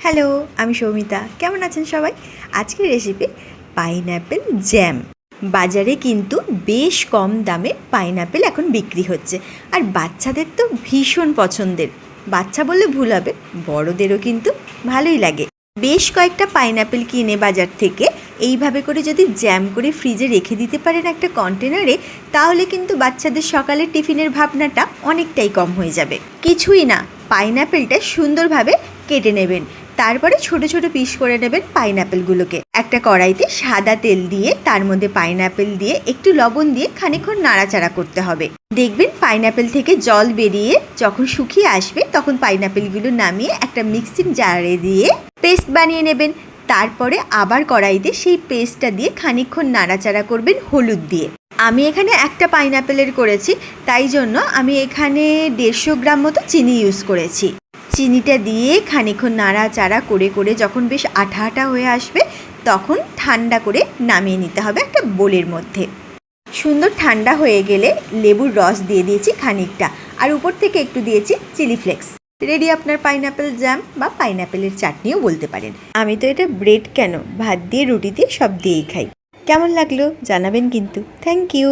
Hello, আমি সৌমিতা। কেমন আছেন সবাই? আজকের রেসিপি পাইনঅ্যাপেল জ্যাম। বাজারে কিন্তু বেশ কম দামে পাইনঅ্যাপেল এখন বিক্রি হচ্ছে, আর বাচ্চাদের তো ভীষণ পছন্দের। বাচ্চা বললে ভুল হবে, বড়দেরও কিন্তু ভালোই লাগে। বেশ কয়েকটা পাইনঅ্যাপেল কিনে বাজার থেকে এইভাবে করে যদি জ্যাম করে ফ্রিজে রেখে দিতে পারেন একটা কন্টেনারে, তাহলে কিন্তু বাচ্চাদের সকালের টিফিনের ভাবনাটা অনেকটাই কম হয়ে যাবে। কিছুই না, পাইনঅ্যাপেলটা সুন্দরভাবে কেটে নেবেন, তারপরে ছোট ছোট পিস করে নেবেন পাইনঅ্যাপেলগুলোকে। একটা কড়াইতে সাদা তেল দিয়ে তার মধ্যে পাইনঅ্যাপেল দিয়ে একটু লবণ দিয়ে খানিকক্ষণ নাড়াচাড়া করতে হবে। দেখবেন পাইনঅ্যাপেল থেকে জল বেরিয়ে যখন শুকিয়ে আসবে, তখন পাইনঅ্যাপেলগুলো নামিয়ে একটা মিক্সিং জারে দিয়ে পেস্ট বানিয়ে নেবেন। তারপরে আবার কড়াইতে সেই পেস্টটা দিয়ে খানিকক্ষণ নাড়াচাড়া করবেন হলুদ দিয়ে। আমি এখানে একটা পাইনঅ্যাপেলের করেছি, তাই জন্য আমি এখানে 150 গ্রাম মতো চিনি ইউজ করেছি। চিনিটা দিয়ে খানিকক্ষণ নাড়াচাড়া করে করে যখন বেশ আঠা আঠা হয়ে আসবে, তখন ঠান্ডা করে নামিয়ে নিতে হবে একটা বোলের মধ্যে। সুন্দর ঠান্ডা হয়ে গেলে লেবুর রস দিয়ে দিয়েছি খানিকটা, আর উপর থেকে একটু দিয়েছি চিলি ফ্লেক্স। রেডি আপনার পাইনঅ্যাপেল জ্যাম, বা পাইনঅ্যাপেলের চাটনিও বলতে পারেন। আমি তো এটা ব্রেড কেন, ভাত দিয়ে রুটি দিয়ে সব দিয়েই খাই। কেমন লাগলো জানাবেন কিন্তু। Thank you.